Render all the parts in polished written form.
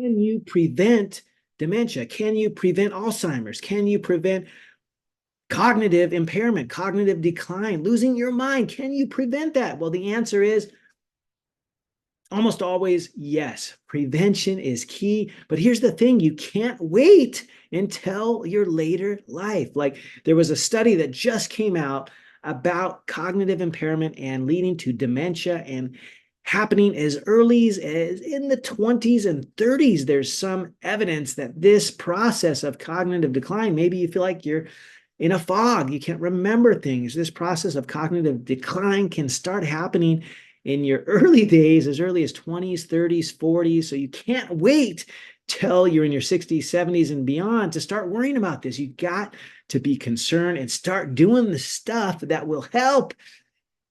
can you prevent dementia? Can you prevent Alzheimer's? Can you prevent cognitive impairment, cognitive decline, losing your mind? Can you prevent that? Well, the answer is almost always yes. Prevention is key. But here's the thing, you can't wait until your later life. Like, there was a study that just came out about cognitive impairment and leading to dementia and happening as early as in the 20s and 30s. There's some evidence that this process of cognitive decline, maybe you feel like you're in a fog, you can't remember things. This process of cognitive decline can start happening in your early days, as early as 20s, 30s, 40s. So you can't wait till you're in your 60s, 70s, and beyond to start worrying about this. You got to be concerned and start doing the stuff that will help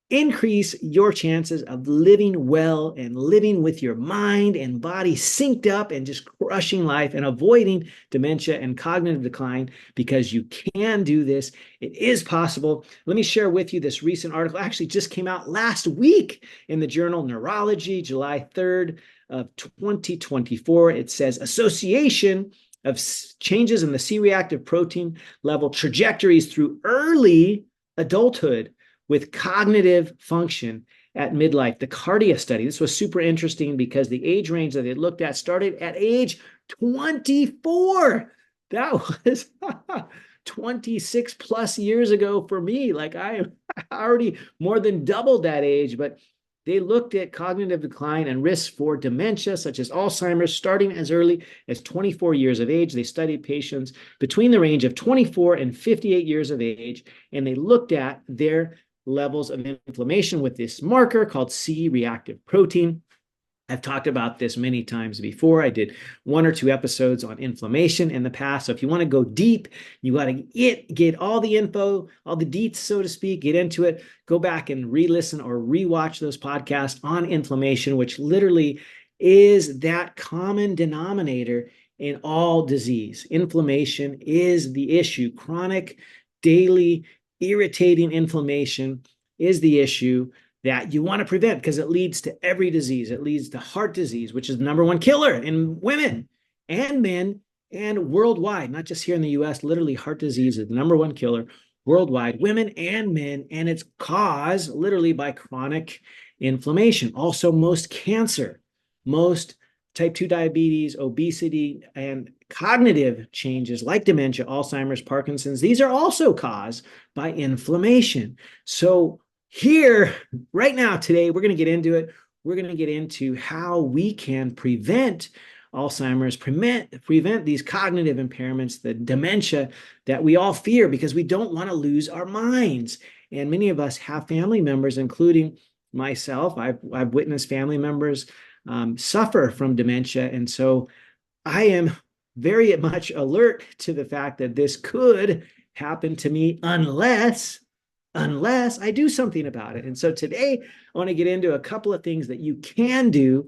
increase your chances of living well and living with your mind and body synced up and just crushing life and avoiding dementia and cognitive decline, because you can do this. It is possible. Let me share with you this recent article. Actually just came out last week in the journal Neurology, July 3rd of 2024. It says association of changes in the C-reactive protein level trajectories through early adulthood with cognitive function at midlife. The Cardia study, this was super interesting because the age range that they looked at started at age 24. That was 26 plus years ago for me. Like, I already more than doubled that age, but they looked at cognitive decline and risks for dementia, such as Alzheimer's, starting as early as 24 years of age. They studied patients between the range of 24 and 58 years of age, and they looked at their levels of inflammation with this marker called C-reactive protein. I've talked about this many times before. I did 1 or 2 episodes on inflammation in the past. So if you want to go deep, you got to get all the info, all the deets, so to speak, get into it, go back and re-listen or re-watch those podcasts on inflammation, which literally is that common denominator in all disease. Inflammation is the issue. Chronic, daily, irritating inflammation is the issue that you want to prevent, because it leads to every disease. It leads to heart disease, which is the #1 killer in women and men and worldwide, not just here in the US. Literally, heart disease is the #1 killer worldwide, women and men, and it's caused literally by chronic inflammation. Also, most cancer, most type 2 diabetes, obesity, and cognitive changes like dementia, Alzheimer's, Parkinson's, these are also caused by inflammation. So here, right now, today, we're going to get into it. We're going to get into how we can prevent Alzheimer's, prevent these cognitive impairments, the dementia that we all fear, because we don't want to lose our minds. And many of us have family members, including myself. I've witnessed family members suffer from dementia. And so I am very much alert to the fact that this could happen to me unless I do something about it. And so today I want to get into a couple of things that you can do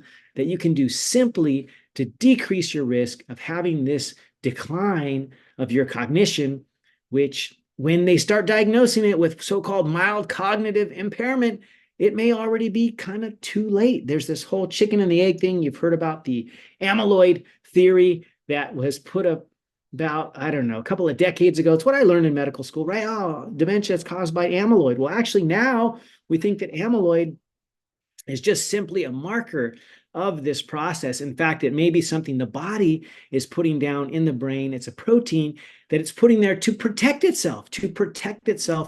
simply to decrease your risk of having this decline of your cognition, which when they start diagnosing it with so-called mild cognitive impairment, it may already be kind of too late. There's this whole chicken and the egg thing. You've heard about the amyloid theory that was put up about, I don't know, a couple of decades ago. It's what I learned in medical school, right? Oh, dementia is caused by amyloid. Well, actually, now we think that amyloid is just simply a marker of this process. In fact, it may be something the body is putting down in the brain. It's a protein that it's putting there to protect itself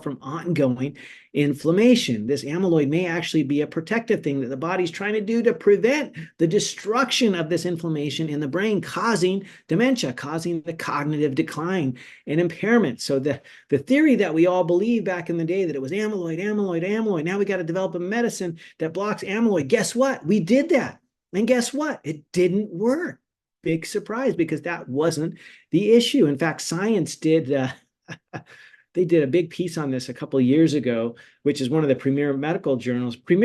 from ongoing inflammation. This amyloid may actually be a protective thing that the body's trying to do to prevent the destruction of this inflammation in the brain, causing dementia, causing the cognitive decline and impairment. So the theory that we all believed back in the day that it was amyloid, now we got to develop a medicine that blocks amyloid. Guess what? We did that. And guess what? It didn't work. Big surprise, because that wasn't the issue. In fact, Science did they did a big piece on this a couple of years ago, which is one of the premier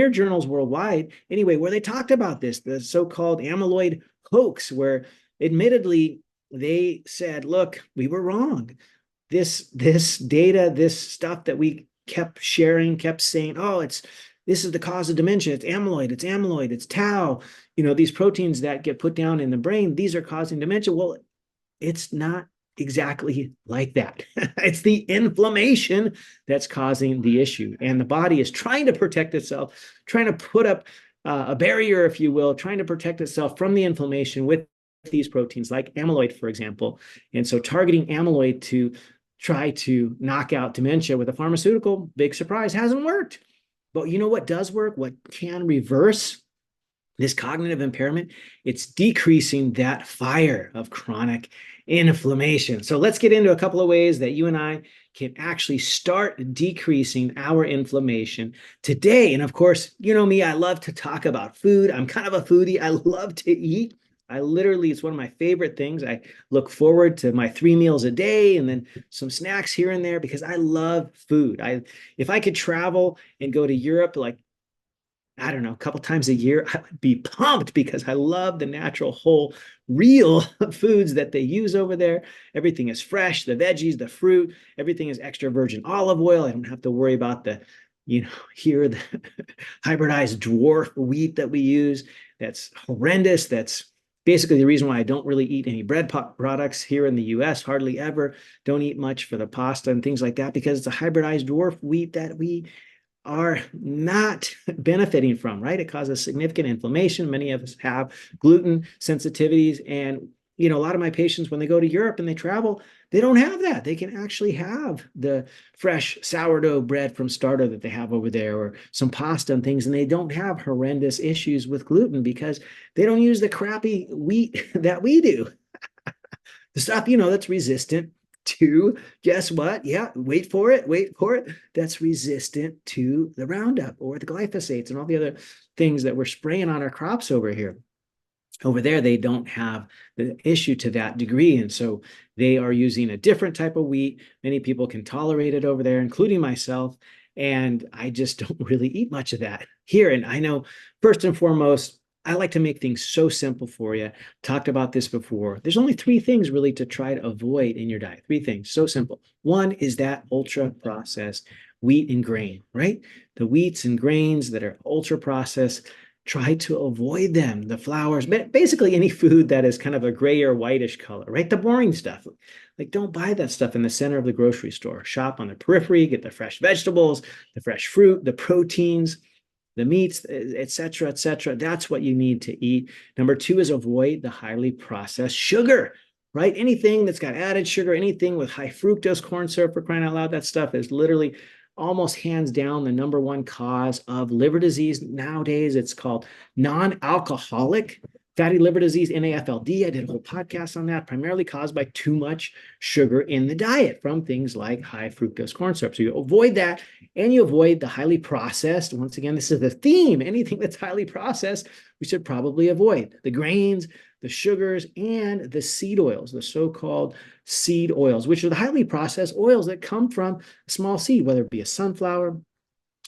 journals worldwide, anyway, where they talked about this, the so-called amyloid hoax, where admittedly they said, look, we were wrong. This data, this stuff that we kept sharing, kept saying, oh, it's this is the cause of dementia. It's amyloid, it's tau. These proteins that get put down in the brain, these are causing dementia. Well, it's not exactly like that. It's the inflammation that's causing the issue. And the body is trying to protect itself, trying to put up a barrier, if you will, trying to protect itself from the inflammation with these proteins like amyloid, for example. And so targeting amyloid to try to knock out dementia with a pharmaceutical, big surprise, hasn't worked. But you know what does work? What can reverse this cognitive impairment? It's decreasing that fire of chronic inflammation. So let's get into a couple of ways that you and I can actually start decreasing our inflammation today. And of course, you know me, I love to talk about food. I'm kind of a foodie. I love to eat. It's one of my favorite things. I look forward to my 3 meals a day and then some snacks here and there because I love food. If I could travel and go to Europe, like, I don't know, a couple times a year, I would be pumped because I love the natural, whole, real foods that they use over there. Everything is fresh, the veggies, the fruit, everything is extra virgin olive oil. I don't have to worry about the hybridized dwarf wheat that we use. That's horrendous. That's basically the reason why I don't really eat any bread products here in the US, hardly ever. Don't eat much for the pasta and things like that because it's a hybridized dwarf wheat that we are not benefiting from, right? It causes significant inflammation. Many of us have gluten sensitivities. And, a lot of my patients, when they go to Europe and they travel, they don't have that. They can actually have the fresh sourdough bread from Starter that they have over there or some pasta and things. And they don't have horrendous issues with gluten because they don't use the crappy wheat that we do. The stuff, that's resistant to, guess what? Yeah, wait for it. That's resistant to the Roundup or the glyphosates and all the other things that we're spraying on our crops over here. Over there, they don't have the issue to that degree. And so they are using a different type of wheat. Many people can tolerate it over there, including myself. And I just don't really eat much of that here. And I know, first and foremost, I like to make things so simple for you. Talked about this before. There's only 3 things really to try to avoid in your diet. 3 things, so simple. One is that ultra processed wheat and grain, right? The wheats and grains that are ultra processed, try to avoid them. The flours, basically any food that is kind of a gray or whitish color, right? The boring stuff. Like, don't buy that stuff in the center of the grocery store. Shop on the periphery, get the fresh vegetables, the fresh fruit, the proteins, the meats, et cetera, et cetera. That's what you need to eat. Number 2 is avoid the highly processed sugar, right? Anything that's got added sugar, anything with high fructose corn syrup, for crying out loud, that stuff is literally almost hands down the number 1 cause of liver disease nowadays. It's called non-alcoholic fatty liver disease, NAFLD. I did a whole podcast on that, primarily caused by too much sugar in the diet from things like high fructose corn syrup. So you avoid that, and you avoid the highly processed. Once again, this is the theme. Anything that's highly processed, we should probably avoid. The grains, the sugars, and the seed oils, the so-called seed oils, which are the highly processed oils that come from a small seed, whether it be a sunflower,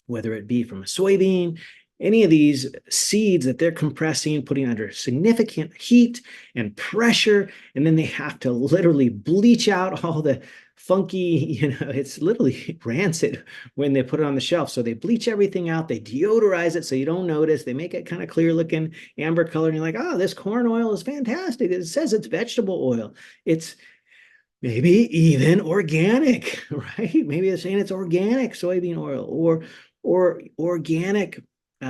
whether it be from a soybean, any of these seeds that they're compressing, putting under significant heat and pressure, and then they have to literally bleach out all the funky, it's literally rancid when they put it on the shelf. So they bleach everything out, they deodorize it so you don't notice, they make it kind of clear looking, amber color, and you're like, oh, this corn oil is fantastic. It says it's vegetable oil. It's maybe even organic, right? Maybe they're saying it's organic soybean oil or organic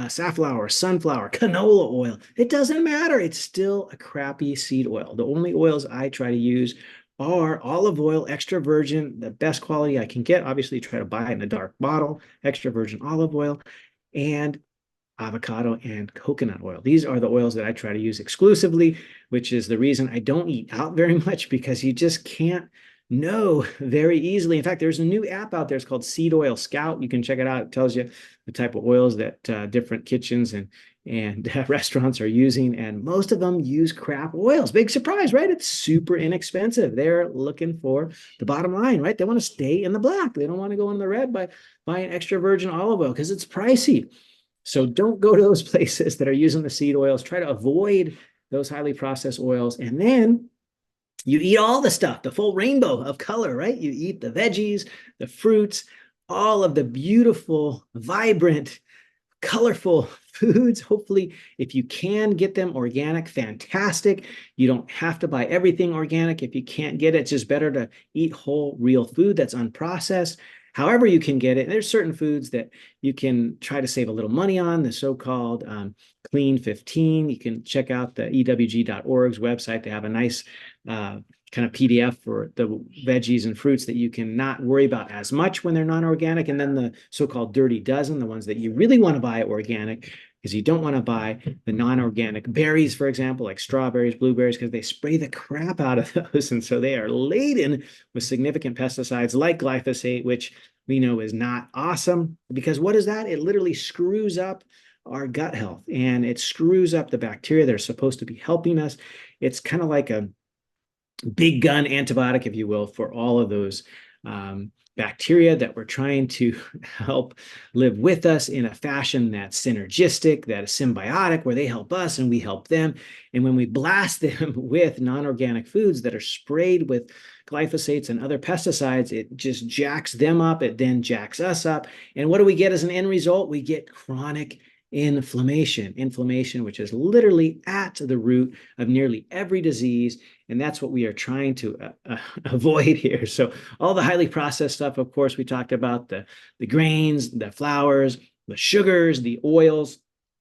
safflower, sunflower, canola oil. It doesn't matter. It's still a crappy seed oil. The only oils I try to use are olive oil, extra virgin, the best quality I can get. Obviously, try to buy it in a dark bottle, extra virgin olive oil, and avocado and coconut oil. These are the oils that I try to use exclusively, which is the reason I don't eat out very much, because you just can't know very easily. In fact, there's a new app out there. It's called Seed Oil Scout. You can check it out. It tells you the type of oils that different kitchens and restaurants are using, and most of them use crap oils. Big surprise, right? It's super inexpensive. They're looking for the bottom line, right? They want to stay in the black. They don't want to go in the red by buying extra virgin olive oil because it's pricey. So don't go to those places that are using the seed oils. Try to avoid those highly processed oils. And then you eat all the stuff, the full rainbow of color, right? You eat the veggies, the fruits, all of the beautiful, vibrant colorful foods. Hopefully, if you can get them organic, fantastic. You don't have to buy everything organic. If you can't get it, it's just better to eat whole, real food that's unprocessed. However you can get it, there's certain foods that you can try to save a little money on, the so-called Clean 15. You can check out the ewg.org's website. They have a nice kind of PDF for the veggies and fruits that you can not worry about as much when they're non-organic. And then the so-called dirty dozen, the ones that you really want to buy organic, because you don't want to buy the non-organic berries, for example, like strawberries, blueberries, because they spray the crap out of those. And so they are laden with significant pesticides like glyphosate, which we know is not awesome, because what is that? It literally screws up our gut health, and it screws up the bacteria that are supposed to be helping us. It's kind of like a big gun antibiotic, if you will, for all of those bacteria that we're trying to help live with us in a fashion that's synergistic, that is symbiotic, where they help us and we help them. And when we blast them with non-organic foods that are sprayed with glyphosates and other pesticides, it just jacks them up. It then jacks us up. And what do we get as an end result? We get chronic inflammation, which is literally at the root of nearly every disease. And that's what we are trying to avoid here. So all the highly processed stuff, of course, we talked about the grains, the flours, the sugars, the oils,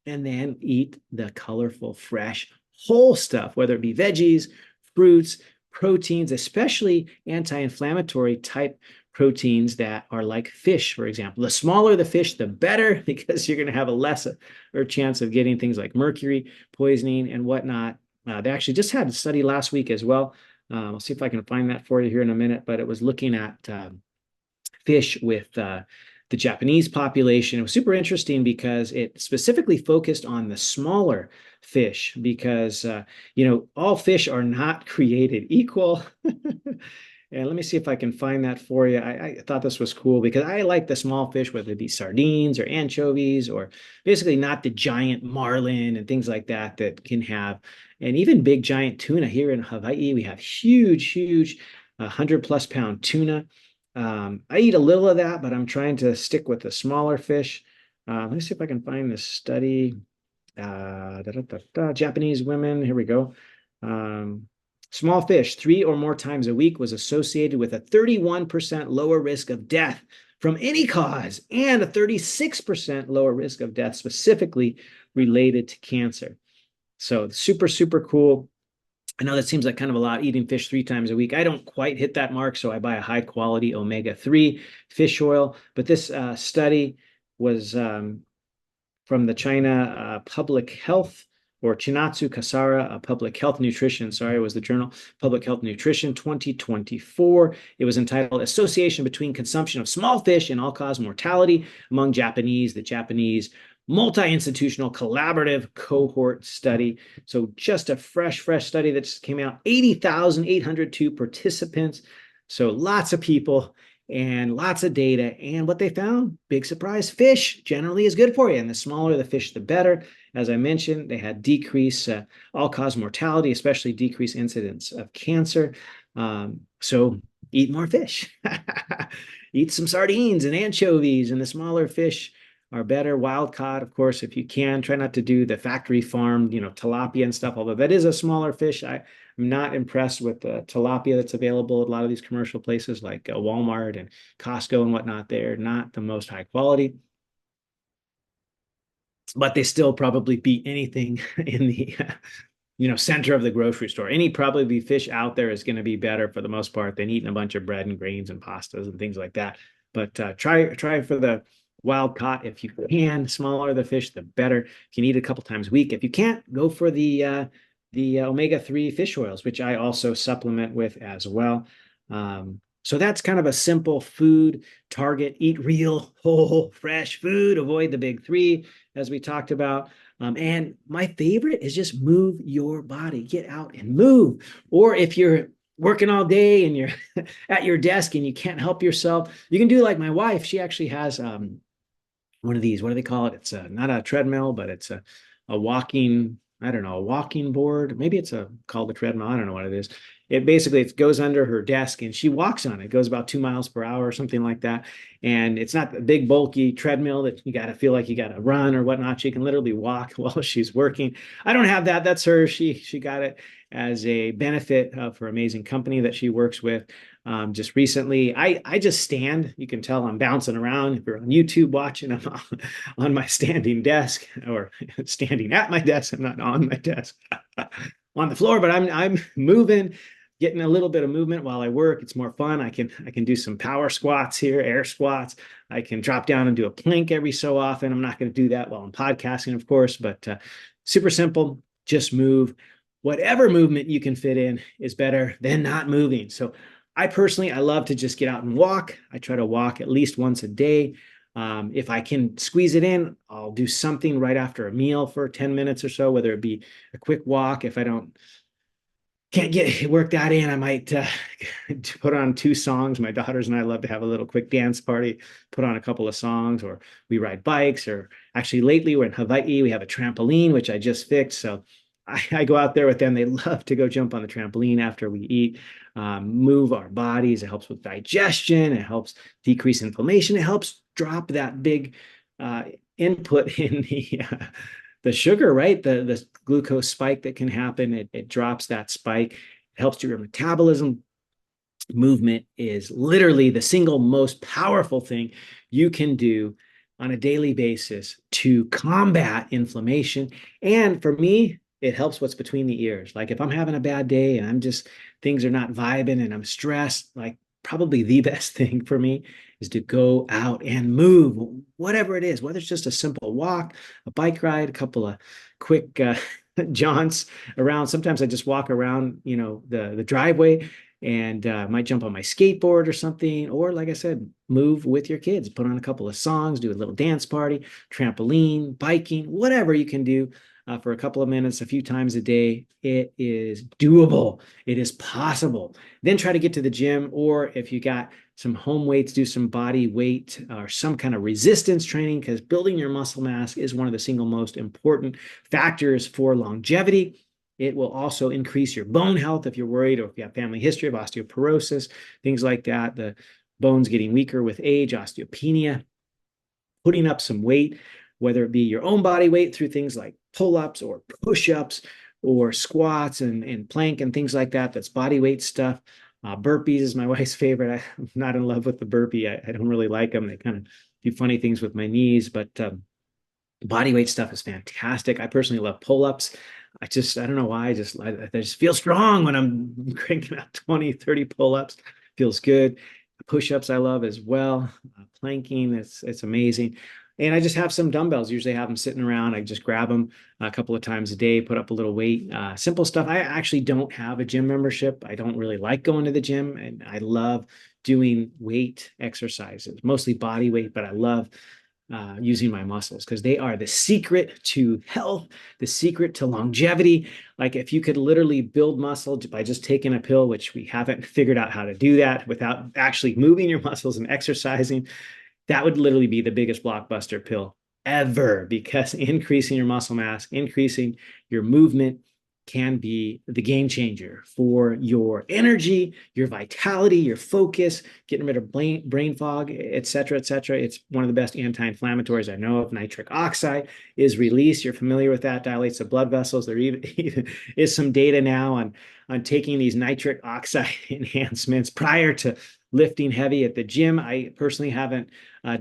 and then eat the colorful, fresh, whole stuff, whether it be veggies, fruits, proteins, especially anti-inflammatory type proteins that are like fish, for example. The smaller the fish, the better, because you're going to have a less or chance of getting things like mercury poisoning and whatnot. They actually just had a study last week as well. I'll see if I can find that for you here in a minute, but it was looking at fish with the Japanese population. It was super interesting because it specifically focused on the smaller fish, because all fish are not created equal. And let me see if I can find that for you. I thought this was cool because I like the small fish, whether it be sardines or anchovies, or basically not the giant marlin and things like that that can have, and even big giant tuna. Here in Hawaii, we have huge 100+ pound tuna. I eat a little of that, but I'm trying to stick with the smaller fish. Let me see if I can find this study. Japanese women, here we go. Small fish 3 or more times a week was associated with a 31% lower risk of death from any cause, and a 36% lower risk of death specifically related to cancer. So super cool. I know that seems like kind of a lot, eating fish 3 times a week. I don't quite hit that mark, so I buy a high quality omega-3 fish oil. But this study was from the China Public Health, or Chinatsu Kasara Public Health Nutrition. Sorry, it was the journal Public Health Nutrition 2024. It was entitled Association Between Consumption of Small Fish and All-Cause Mortality Among Japanese, the Japanese Multi-Institutional Collaborative Cohort Study. So just a fresh study that just came out. 80,802 participants. So lots of people and lots of data. And what they found, big surprise, fish generally is good for you. And the smaller the fish, the better. As I mentioned, they had decreased all-cause mortality, especially decreased incidence of cancer. So eat more fish. Eat some sardines and anchovies, and the smaller fish are better. Wild caught, of course, if you can. Try not to do the factory farmed, tilapia and stuff, although that is a smaller fish. I'm not impressed with the tilapia that's available at a lot of these commercial places like Walmart and Costco and whatnot. They're not the most high quality, but they still probably beat anything in the center of the grocery store. Any probably fish out there is going to be better for the most part than eating a bunch of bread and grains and pastas and things like that. But try for the wild caught if you can. Smaller the fish, the better. You can eat it a couple times a week. If you can't, go for the omega-3 fish oils, which I also supplement with as well. So that's kind of a simple food target. Eat real, whole, fresh food. Avoid the big 3, as we talked about. And my favorite is just move your body. Get out and move. Or if you're working all day and you're at your desk and you can't help yourself, you can do like my wife. She actually has one of these. What do they call it? It's not a treadmill, but it's a walking, I don't know, a walking board. Maybe it's called a treadmill. I don't know what it is. it goes under her desk and she walks on it. It goes about 2 miles per hour or something like that. And it's not a big bulky treadmill that you got to feel like you got to run or whatnot. She can literally walk while she's working. I don't have that. That's her. She got it as a benefit of her amazing company that she works with. Just recently, I just stand. You can tell I'm bouncing around. If you're on YouTube watching, I'm on my standing desk or standing at my desk. I'm not on my desk on the floor, but I'm moving, getting a little bit of movement while I work. It's more fun. I can do some power squats here, air squats. I can drop down and do a plank every so often. I'm not going to do that while I'm podcasting, of course, but super simple. Just move. Whatever movement you can fit in is better than not moving. So I personally, I love to just get out and walk. I try to walk at least once a day. If I can squeeze it in, I'll do something right after a meal for 10 minutes or so, whether it be a quick walk. If I can't work that in, I might put on 2 songs. My daughters and I love to have a little quick dance party, put on a couple of songs, or we ride bikes, or actually lately we're in Hawaii. We have a trampoline, which I just fixed. So I go out there with them. They love to go jump on the trampoline after we eat, move our bodies. It helps with digestion. It helps decrease inflammation. It helps drop that big input in the sugar, right? The glucose spike that can happen. It drops that spike. It helps your metabolism. Movement is literally the single most powerful thing you can do on a daily basis to combat inflammation. And for me, it helps what's between the ears. Like if I'm having a bad day and things are not vibing and I'm stressed, like probably the best thing for me is to go out and move, whatever it is, whether it's just a simple walk, a bike ride, a couple of quick jaunts around. Sometimes I just walk around, the driveway and might jump on my skateboard or something. Or like I said, move with your kids, put on a couple of songs, do a little dance party, trampoline, biking, whatever you can do. For a couple of minutes, a few times a day, it is doable. It is possible. Then try to get to the gym, or if you got some home weights, do some body weight or some kind of resistance training, because building your muscle mass is one of the single most important factors for longevity. It will also increase your bone health if you're worried, or if you have family history of osteoporosis, things like that. The bones getting weaker with age, osteopenia, putting up some weight, whether it be your own body weight through things like pull-ups or push-ups or squats and plank and things like that. That's body weight stuff. Burpees is my wife's favorite. I'm not in love with the burpee. I don't really like them. They kind of do funny things with my knees, but body weight stuff is fantastic. I personally love pull-ups. I don't know why. I just feel strong when I'm cranking out 20, 30 pull-ups. Feels good. Push-ups I love as well. Planking, it's amazing. And I just have some dumbbells. Usually have them sitting around. I just grab them a couple of times a day, put up a little weight, simple stuff. I actually don't have a gym membership. I don't really like going to the gym, and I love doing weight exercises, mostly body weight, but I love using my muscles because they are the secret to health, the secret to longevity. Like if you could literally build muscle by just taking a pill, which we haven't figured out how to do that without actually moving your muscles and exercising, that would literally be the biggest blockbuster pill ever, because increasing your muscle mass, increasing your movement can be the game changer for your energy, your vitality, your focus, getting rid of brain fog, et cetera, et cetera. It's one of the best anti-inflammatories I know of. Nitric oxide is released. You're familiar with that, dilates the blood vessels. There even is some data now on taking these nitric oxide enhancements prior to lifting heavy at the gym. I personally haven't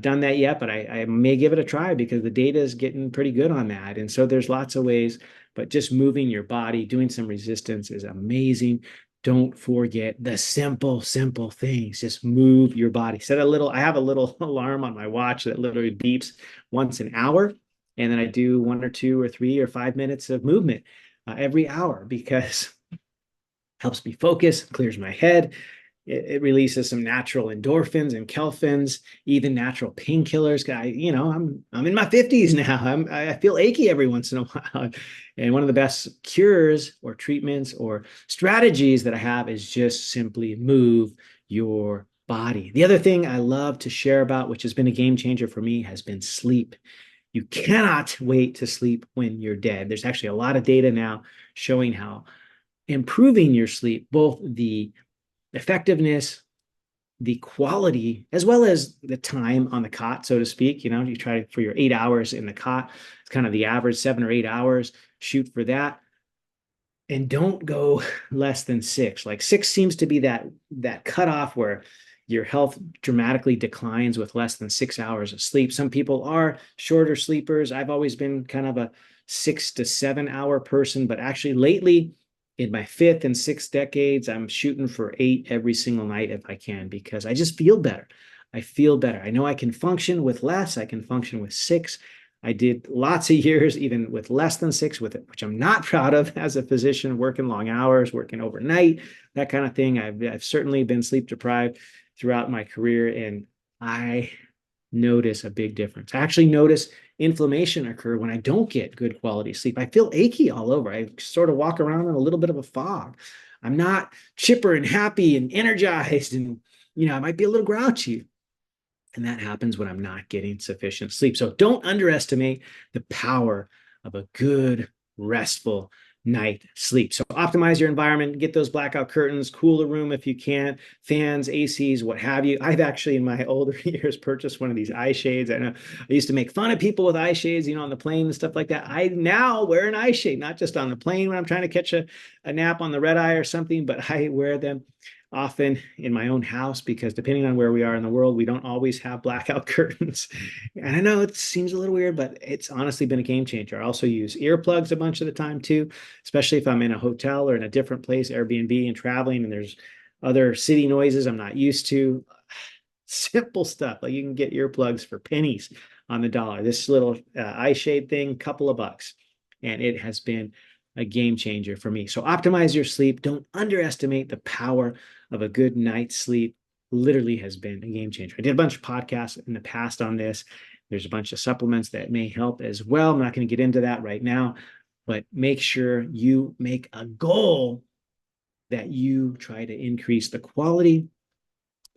done that yet, but I may give it a try because the data is getting pretty good on that. And so there's lots of ways, but just moving your body, doing some resistance is amazing. Don't forget the simple things. Just move your body. I have a little alarm on my watch that literally beeps once an hour. And then I do 1 or 2 or 3 or 5 minutes of movement every hour, because it helps me focus, clears my head. It releases some natural endorphins and kelphins, even natural painkillers. I'm in my 50s now. I feel achy every once in a while. And one of the best cures or treatments or strategies that I have is just simply move your body. The other thing I love to share about, which has been a game changer for me, has been sleep. You cannot wait to sleep when you're dead. There's actually a lot of data now showing how improving your sleep, both the effectiveness, the quality, as well as the time on the cot, so to speak. You try for your 8 hours in the cot. It's kind of the average 7 or 8 hours. Shoot for that. And don't go less than 6. Like 6 seems to be that cutoff where your health dramatically declines with less than 6 hours of sleep. Some people are shorter sleepers. I've always been kind of a 6 to 7 hour person, but actually lately in my fifth and sixth decades, I'm shooting for 8 every single night if I can, because I just feel better. I feel better. I know I can function with less. I can function with 6. I did lots of years, even with less than 6, with it, which I'm not proud of as a physician, working long hours, working overnight, that kind of thing. I've certainly been sleep deprived throughout my career, and I notice a big difference. I actually notice inflammation occur when I don't get good quality sleep. I feel achy all over. I sort of walk around in a little bit of a fog. I'm not chipper and happy and energized, and I might be a little grouchy. And that happens when I'm not getting sufficient sleep. So don't underestimate the power of a good, restful night sleep. So optimize your environment, get those blackout curtains, cool the room if you can, fans, ACs, what have you. I've actually in my older years purchased one of these eye shades. I know I used to make fun of people with eye shades, on the plane and stuff like that. I now wear an eye shade, not just on the plane when I'm trying to catch a nap on the red eye or something, but I wear them often in my own house, because depending on where we are in the world, we don't always have blackout curtains. And I know it seems a little weird, but it's honestly been a game changer. I also use earplugs a bunch of the time too, especially if I'm in a hotel or in a different place, Airbnb, and traveling, and there's other city noises I'm not used to. Simple stuff. Like you can get earplugs for pennies on the dollar. This little eye shade thing, couple of bucks. And it has been a game changer for me. So optimize your sleep. Don't underestimate the power of a good night's sleep. Literally has been a game changer. I did a bunch of podcasts in the past on this. There's a bunch of supplements that may help as well. I'm not going to get into that right now, but make sure you make a goal that you try to increase the quality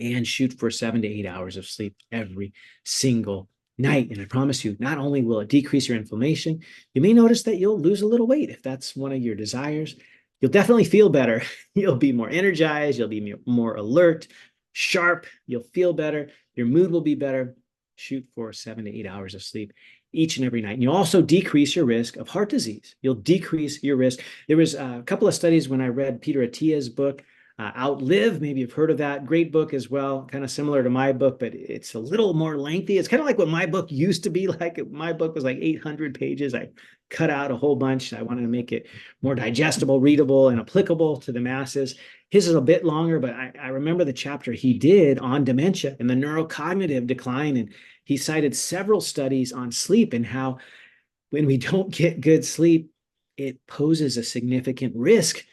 and shoot for 7 to 8 hours of sleep every single night. And I promise you, not only will it decrease your inflammation, you may notice that you'll lose a little weight if that's one of your desires. You'll definitely feel better. You'll be more energized. You'll be more alert, sharp. You'll feel better. Your mood will be better. Shoot for 7 to 8 hours of sleep each and every night. And you'll also decrease your risk of heart disease. You'll decrease your risk. There was a couple of studies when I read Peter Attia's book, Outlive. Maybe you've heard of that. Great book as well, kind of similar to my book, but it's a little more lengthy. It's kind of like what my book used to be like. My book was like 800 pages. I cut out a whole bunch. I wanted to make it more digestible, readable, and applicable to the masses. His is a bit longer, but I remember the chapter he did on dementia and the neurocognitive decline. And he cited several studies on sleep and how when we don't get good sleep, it poses a significant risk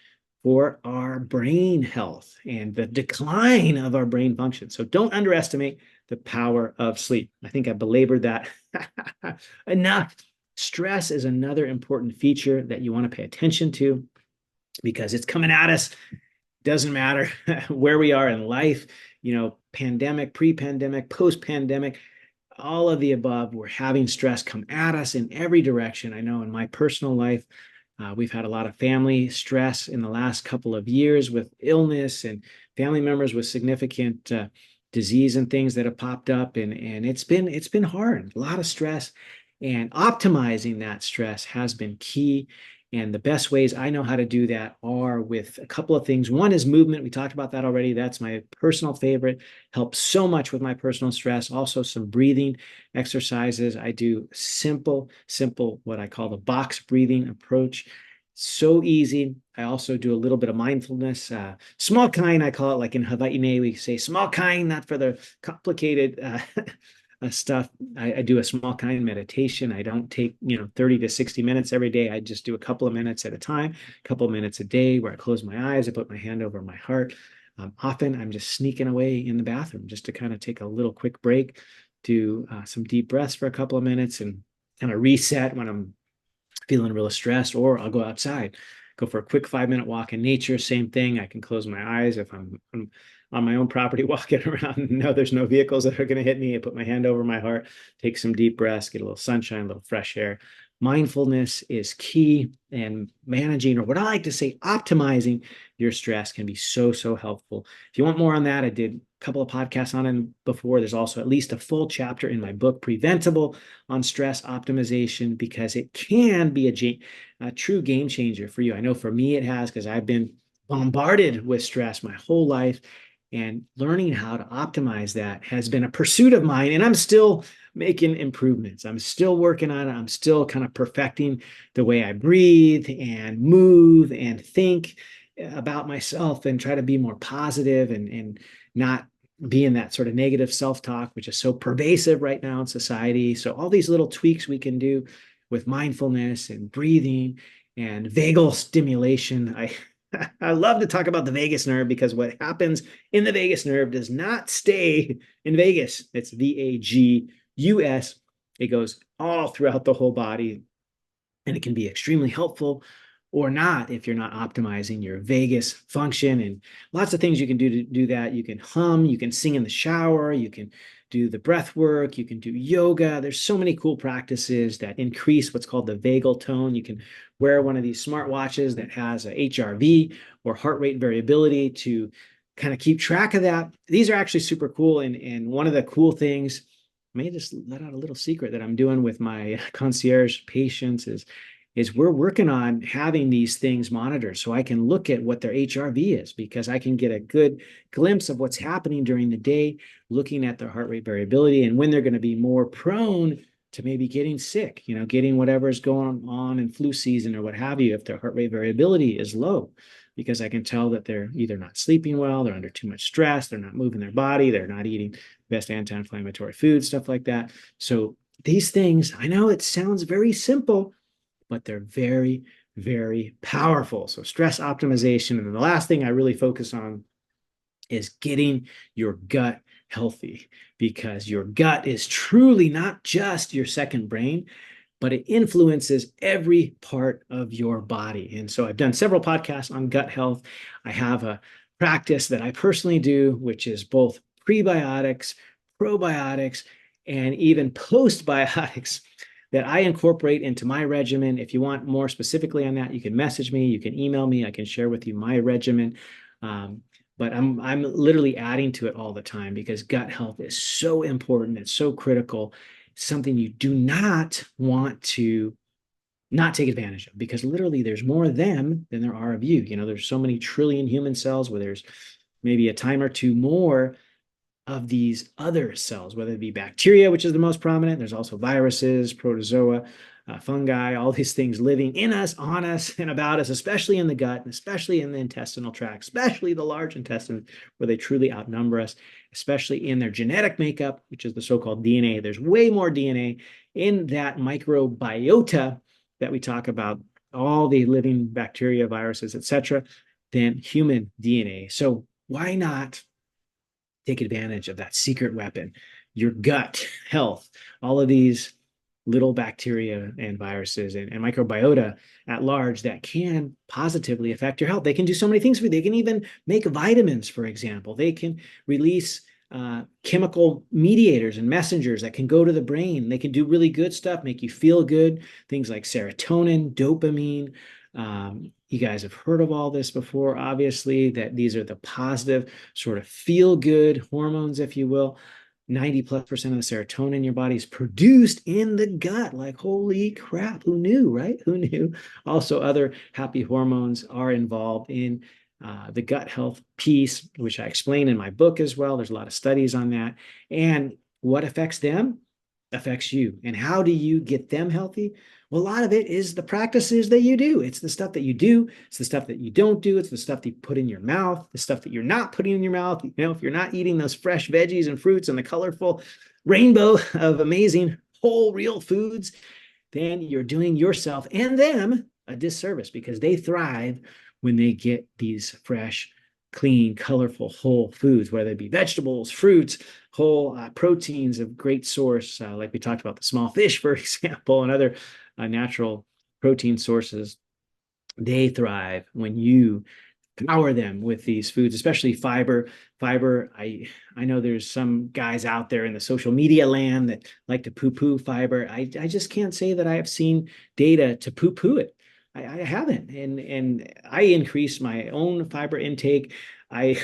for our brain health and the decline of our brain function. So don't underestimate the power of sleep. I think I belabored that enough. Stress is another important feature that you want to pay attention to, because it's coming at us. Doesn't matter where we are in life, pandemic, pre-pandemic, post-pandemic, all of the above. We're having stress come at us in every direction. I know in my personal life, we've had a lot of family stress in the last couple of years with illness and family members with significant disease and things that have popped up, and it's been hard, a lot of stress, and optimizing that stress has been key. And the best ways I know how to do that are with a couple of things. One is movement. We talked about that already. That's my personal favorite. Helps so much with my personal stress. Also some breathing exercises. I do simple, what I call the box breathing approach. So easy. I also do a little bit of mindfulness. Small kind, I call it, like in Hawaii, we say small kind, not for the complicated stuff. I do a small kind meditation. I don't take 30 to 60 minutes every day. I just do a couple of minutes at a time, a couple of minutes a day, where I close my eyes, I put my hand over my heart. Often I'm just sneaking away in the bathroom just to kind of take a little quick break, do some deep breaths for a couple of minutes, and kind of reset when I'm feeling really stressed. Or I'll go outside, go for a quick 5-minute walk in nature. Same thing. I can close my eyes if I'm on my own property walking around and know there's no vehicles that are going to hit me. I put my hand over my heart, take some deep breaths, get a little sunshine, a little fresh air. mindfulness is key, and managing, or what I like to say, optimizing your stress can be so, so helpful. If you want more on that, I did a couple of podcasts on it before. There's also at least a full chapter in my book, Preventable, on stress optimization, because it can be a true game changer for you. I know for me it has, because I've been bombarded with stress my whole life. And learning how to optimize that has been a pursuit of mine. And I'm still making improvements. I'm still working on it. I'm still kind of perfecting the way I breathe and move and think about myself, and try to be more positive, and not be in that sort of negative self-talk, which is so pervasive right now in society. So all these little tweaks we can do with mindfulness and breathing and vagal stimulation. I love to talk about the vagus nerve, because what happens in the vagus nerve does not stay in Vegas. It's VAGUS. It goes all throughout the whole body, and it can be extremely helpful or not if you're not optimizing your vagus function. And lots of things you can do to do that. You can hum, you can sing in the shower, you can do the breath work, you can do yoga. There's so many cool practices that increase what's called the vagal tone. You can wear one of these smart watches that has a HRV, or heart rate variability, to kind of keep track of that. These are actually super cool. And one of the cool things, I may just let out a little secret that I'm doing with my concierge patients, is we're working on having these things monitored, so I can look at what their HRV is, because I can get a good glimpse of what's happening during the day, looking at their heart rate variability, and when they're going to be more prone to maybe getting sick, getting whatever's going on in flu season or what have you, if their heart rate variability is low, because I can tell that they're either not sleeping well, they're under too much stress, they're not moving their body, they're not eating best anti-inflammatory food, stuff like that. So these things, I know it sounds very simple, but they're very, very powerful. So stress optimization. And the last thing I really focus on is getting your gut healthy, because your gut is truly not just your second brain, but it influences every part of your body. And so I've done several podcasts on gut health. I have a practice that I personally do, which is both prebiotics, probiotics, and even postbiotics that I incorporate into my regimen. If you want more specifically on that, you can message me, you can email me, I can share with you my regimen. But I'm literally adding to it all the time, because gut health is so important. It's so critical. It's something you do not want to not take advantage of, because literally there's more of them than there are of you. There's so many trillion human cells, where there's maybe a time or two more of these other cells, whether it be bacteria, which is the most prominent. There's also viruses, protozoa, fungi, all these things living in us, on us, and about us, especially in the gut, and especially in the intestinal tract, especially the large intestine, where they truly outnumber us, especially in their genetic makeup, which is the so-called DNA. There's way more DNA in that microbiota that we talk about, all the living bacteria, viruses, etc., than human DNA. So why not take advantage of that secret weapon, your gut health, all of these little bacteria and viruses and microbiota at large that can positively affect your health. They can do so many things for you. They can even make vitamins, for example. They can release chemical mediators and messengers that can go to the brain. They can do really good stuff, make you feel good, things like serotonin, dopamine. You guys have heard of all this before, obviously, that these are the positive sort of feel-good hormones, if you will. 90+% of the serotonin in your body is produced in the gut. Like, holy crap, who knew, right? Who knew? Also, other happy hormones are involved in the gut health piece, which I explain in my book as well. There's a lot of studies on that. And what affects them affects you. And how do you get them healthy? Well, a lot of it is the practices that you do. It's the stuff that you do. It's the stuff that you don't do. It's the stuff that you put in your mouth, the stuff that you're not putting in your mouth. If you're not eating those fresh veggies and fruits and the colorful rainbow of amazing whole real foods, then you're doing yourself and them a disservice, because they thrive when they get these fresh, clean, colorful, whole foods, whether it be vegetables, fruits, whole proteins of great source, like we talked about the small fish, for example, and other natural protein sources. They thrive when you power them with these foods, especially fiber. Fiber, I know there's some guys out there in the social media land that like to poo-poo fiber. I just can't say that I have seen data to poo-poo it. I haven't, and I increase my own fiber intake. I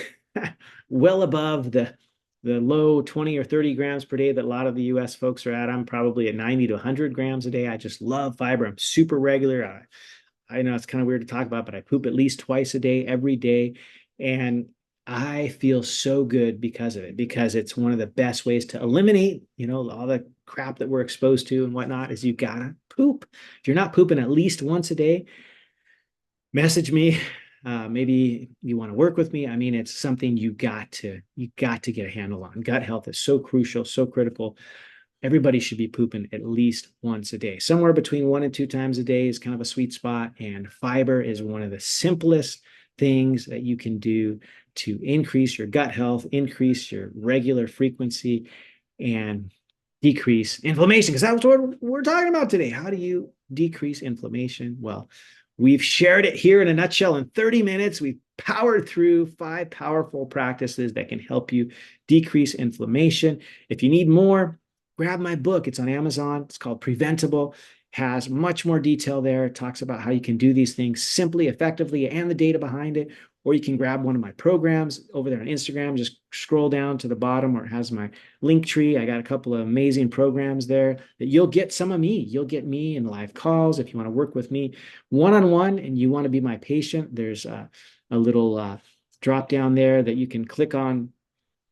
well above the low 20 or 30 grams per day that a lot of the US folks are at. I'm probably at 90 to 100 grams a day. I just love fiber. I'm super regular. I know it's kind of weird to talk about, but I poop at least twice a day, every day. And I feel so good because of it, because it's one of the best ways to eliminate, all the crap that we're exposed to and whatnot is you gotta poop. If you're not pooping at least once a day, message me. Maybe you want to work with me. I mean, it's something you got to get a handle on. Gut health is so crucial, so critical. Everybody should be pooping at least once a day. Somewhere between 1 and 2 times a day is kind of a sweet spot. And fiber is one of the simplest things that you can do to increase your gut health, increase your regular frequency, and decrease inflammation. Because that's what we're talking about today. How do you decrease inflammation? Well, we've shared it here in a nutshell in 30 minutes. We've powered through 5 powerful practices that can help you decrease inflammation. If you need more, grab my book. It's on Amazon. It's called Preventable. Has much more detail there. It talks about how you can do these things simply, effectively, and the data behind it. Or you can grab one of my programs over there on Instagram. Just scroll down to the bottom where it has my link tree. I got a couple of amazing programs there that you'll get some of me. You'll get me in live calls if you want to work with me one-on-one and you want to be my patient. There's a little drop down there that you can click on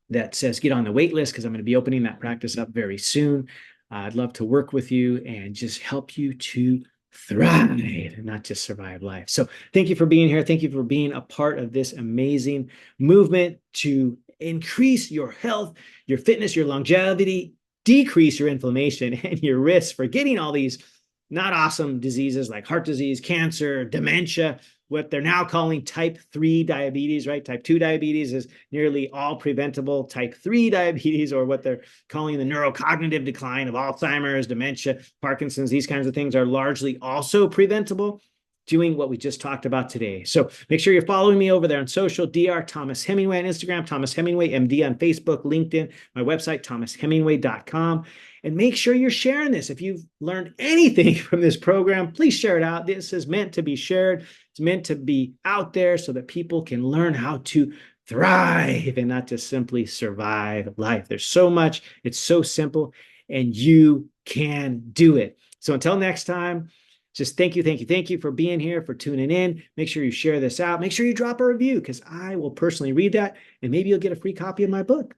that says get on the wait list, because I'm going to be opening that practice up very soon. I'd love to work with you and just help you to thrive and not just survive life. So thank you for being here. Thank you for being a part of this amazing movement to increase your health, your fitness, your longevity, decrease your inflammation and your risk for getting all these not awesome diseases like heart disease, cancer, dementia, what they're now calling type 3 diabetes, right? Type 2 diabetes is nearly all preventable. Type 3 diabetes, or what they're calling the neurocognitive decline of Alzheimer's, dementia, Parkinson's, these kinds of things are largely also preventable doing what we just talked about today. So make sure you're following me over there on social, Dr. Thomas Hemingway on Instagram, Thomas Hemingway, MD on Facebook, LinkedIn, my website, thomashemingway.com. And make sure you're sharing this. If you've learned anything from this program, please share it out. This is meant to be shared. It's meant to be out there so that people can learn how to thrive and not just simply survive life. There's so much. It's so simple, and you can do it. So until next time, just thank you for being here, for tuning in. Make sure you share this out. Make sure you drop a review, because I will personally read that, and maybe you'll get a free copy of my book.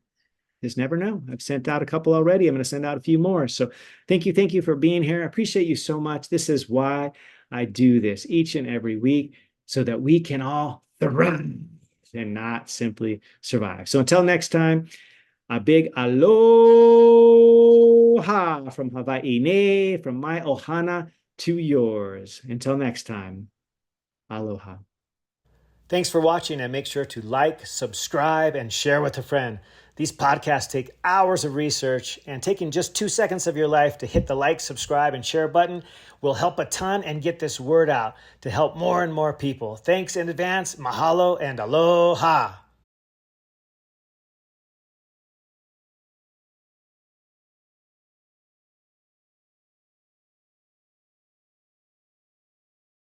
Just never know. I've sent out a couple already. I'm going to send out a few more. So thank you for being here. I appreciate you so much. This is why I do this each and every week, so that we can all thrive and not simply survive. So until next time, a big aloha from Hawaii, ne, from my ohana to yours. Until next time, aloha. Thanks for watching, and make sure to like, subscribe, and share with a friend. These podcasts take hours of research, and taking just 2 seconds of your life to hit the like, subscribe, and share button will help a ton and get this word out to help more and more people. Thanks in advance. Mahalo and aloha.